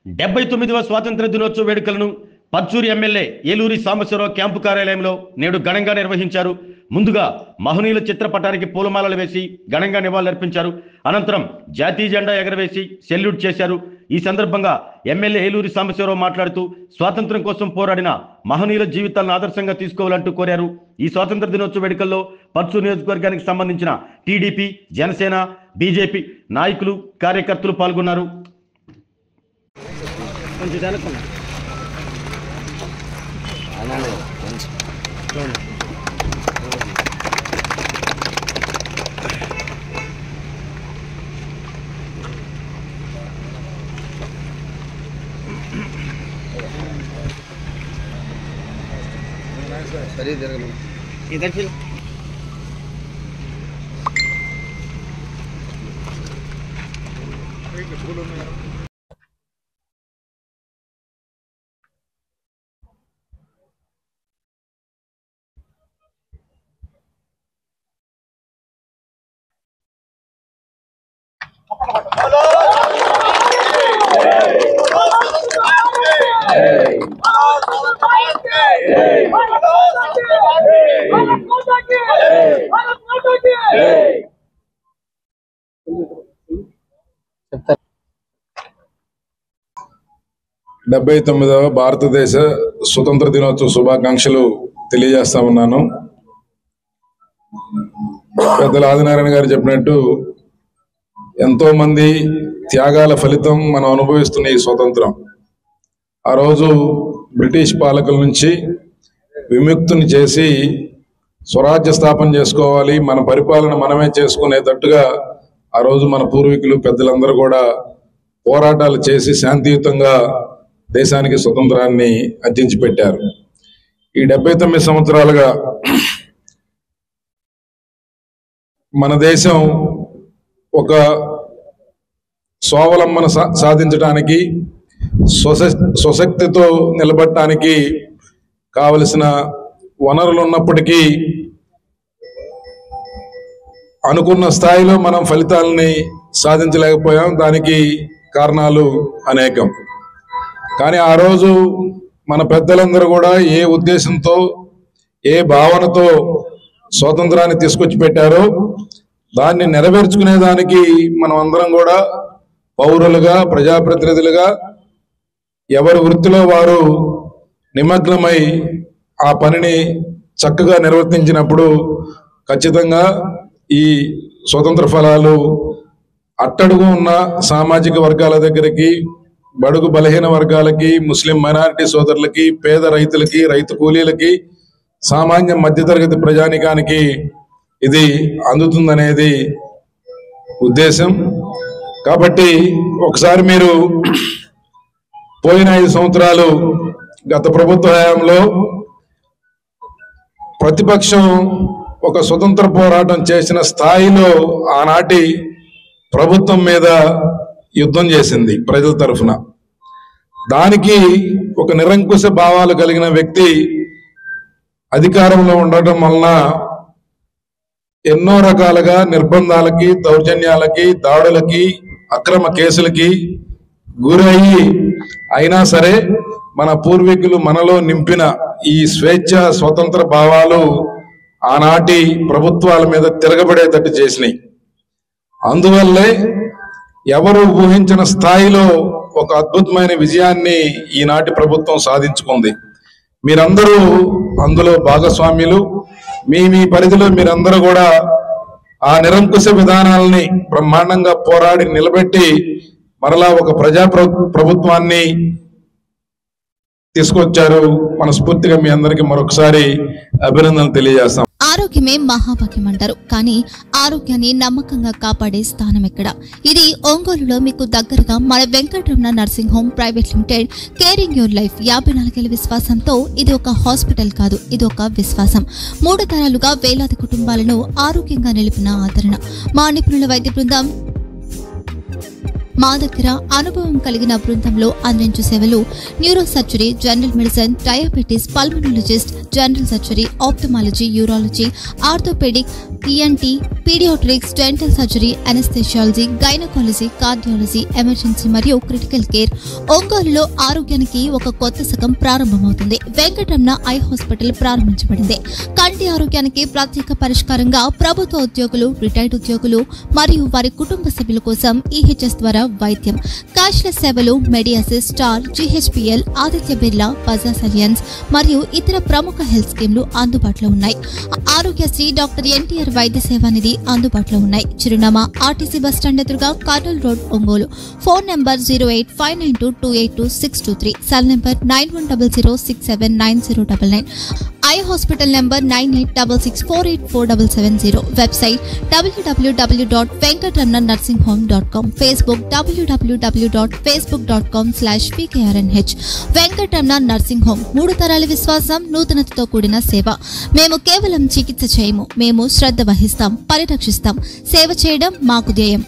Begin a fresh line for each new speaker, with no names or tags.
79వ స్వాతంత్ర దినోత్సవ వేడుకలను పర్చూరు ఎమ్మెల్యే ఏలూరి సాంబశివరావు క్యాంపు కార్యాలయంలో నేడు ఘనంగా నిర్వహించారు. ముందుగా మహనీయుల చిత్రపటానికి పూలమాలలు వేసి ఘనంగా నివాళులర్పించారు. అనంతరం జాతీయ జెండా ఎగరవేసి సెల్యూట్ చేశారు. ఈ సందర్భంగా ఎమ్మెల్యే ఏలూరి సాంబశివరావు మాట్లాడుతూ స్వాతంత్ర్యం కోసం పోరాడిన మహనీయుల జీవితాలను ఆదర్శంగా తీసుకోవాలంటూ కోరారు. ఈ స్వాతంత్ర దినోత్సవ వేడుకల్లో పర్చూరు నియోజకవర్గానికి సంబంధించిన టీడీపీ, జనసేన, బీజేపీ నాయకులు, కార్యకర్తలు పాల్గొన్నారు.
इधर फिर
79వ భారతదేశ స్వతంత్ర దినోత్సవ శుభాకాంక్షలు తెలియజేస్తా ఉన్నాను. పెద్దలు ఆదినారాయణ గారు చెప్పినట్టు ఎంతో మంది త్యాగాల ఫలితం మనం అనుభవిస్తున్న ఈ స్వతంత్రం. ఆ రోజు బ్రిటిష్ పాలకుల నుంచి విముక్తిని చేసి స్వరాజ్య స్థాపన చేసుకోవాలి, మన పరిపాలన మనమే చేసుకునేటట్టుగా ఆ రోజు మన పూర్వీకులు పెద్దలందరూ కూడా పోరాటాలు చేసి శాంతియుతంగా దేశానికి స్వతంత్రాన్ని అందించి పెట్టారు. ఈ 79 సంవత్సరాలుగా మన దేశం ఒక స్వావలంబన సాధించడానికి, స్వశక్తితో నిలబడటానికి కావలసిన వనరులు ఉన్నప్పటికీ అనుకున్న స్థాయిలో మనం ఫలితాలని సాధించలేకపోయాం. దానికి కారణాలు అనేకం. కానీ ఆ రోజు మన పెద్దలందరూ కూడా ఏ ఉద్దేశంతో, ఏ భావనతో స్వాతంత్రాన్ని తీసుకొచ్చి పెట్టారో దాన్ని నెరవేర్చుకునేదానికి మనం అందరం కూడా పౌరులుగా, ప్రజాప్రతినిధులుగా ఎవరి వృత్తిలో వారు నిమగ్నమై ఆ పనిని చక్కగా నిర్వర్తించినప్పుడు ఖచ్చితంగా ఈ స్వతంత్ర ఫలాలు అట్టడుగు ఉన్న సామాజిక వర్గాల దగ్గరికి, బడుగు బలహీన వర్గాలకి, ముస్లిం మైనారిటీ సోదరులకి, పేద రైతులకి, రైతు కూలీలకి, సామాన్య మధ్యతరగతి ప్రజానికానికి ఇది అందుతుందనేది ఉద్దేశం. కాబట్టి ఒకసారి మీరు పోయిన 5 సంవత్సరాలు గత ప్రభుత్వ హయాంలో ప్రతిపక్షం ఒక స్వతంత్ర పోరాటం చేసిన స్థాయిలో ఆనాటి ప్రభుత్వం మీద యుద్ధం చేసింది ప్రజల తరఫున. దానికి ఒక నిరంకుశ భావాలు కలిగిన వ్యక్తి అధికారంలో ఉండటం వలన ఎన్నో రకాలుగా నిర్బంధాలకి, దౌర్జన్యాలకి, దాడులకి, అక్రమ కేసులకి గురయ్యి అయినా సరే మన పూర్వీకులు మనలో నింపిన ఈ స్వేచ్ఛ, స్వతంత్ర భావాలు ఆనాటి ప్రభుత్వాల మీద తిరగబడేటట్టు చేసినాయి. అందువల్లే ఎవరు ఊహించిన స్థాయిలో ఒక అద్భుతమైన విజయాన్ని ఈనాటి ప్రభుత్వం సాధించుకుంది. మీరందరూ అందులో భాగస్వామ్యులు. మీ పరిధిలో మీరందరూ కూడా ఆ నిరంకుశ విధానాలని బ్రహ్మాండంగా పోరాడి నిలబెట్టి మరలా ఒక ప్రజా ప్రభుత్వాన్ని తీసుకొచ్చారు. మనస్ఫూర్తిగా మీ అందరికీ మరొకసారి అభినందనలు తెలియజేస్తాం.
ఆరోగ్యమే మహాభాగ్యం అంటారు, కానీ ఆరోగ్యాన్ని నమ్మకంగా కాపాడే స్థానం ఎక్కడ? ఇది ఒంగోలులో మీకు దగ్గరగా మన Venkataramana nursing home private limited. Caring your life 54 ఏళ్ల విశ్వాసంతో ఇది ఒక హాస్పిటల్ కాదు, ఇది ఒక విశ్వాసం. 3 తరాలుగా వేలాది కుటుంబాలను ఆరోగ్యంగా నిలిపిన ఆదరణ. మా నిపుణుల వైద్య బృందం మా దగ్గర అనుభవం కలిగిన బృందంలో అందించే సేవలు neuro surgery, general medicine, diabetes, pulmonologist, general surgery, ophthalmology, urology, orthopaedic, ENT, paediatrics, dental surgery, anaesthesiology, gynaecology, cardiology, emergency మరియు క్రిటికల్ కేర్. ఒంగోలులో ఆరోగ్యానికి ఒక కొత్త శకం ప్రారంభమవుతుంది. వెంకటరమణ ఐ హాస్పిటల్ ప్రారంభించబడింది. కంటి ఆరోగ్యానికి ప్రత్యేక పరిష్కారంగా ప్రభుత్వ ఉద్యోగులు, రిటైర్డ్ ఉద్యోగులు మరియు వారి కుటుంబ సభ్యుల కోసం ఈహెచ్ఎస్ ద్వారా వైద్యం, క్యాష్లెస్ సేవలు, Mediassist, Star, GHPL, Aditya Birla, Bajaj Allianz మరియు ఇతర ప్రముఖ హెల్త్ స్కీమ్లు అందుబాటులో ఉన్నాయి. ఆరోగ్యశ్రీ, డాక్టర్ ఎన్టీఆర్ వైద్య సేవా నిధి అందుబాటులో ఉన్నాయి. చిరునామా ఆర్టీసీ బస్టాండ్ ఎదురుగా, Kurnool road, Ongole. Phone number 08592282623, cell number 9100679099. Eye hospital number 9866484770. Website www.venkatramannursing.com. Facebook www.facebook.com/pkrnh. Venkataramana nursing home, 3 తరాల విశ్వాసం, నూతనతతో కూడిన సేవ. మేము కేవలం చికిత్స చేయము, మేము శ్రద్ధ వహిస్తాం, పరిరక్షిస్తాం. సేవ చేయడం మాకు ధ్యేయం.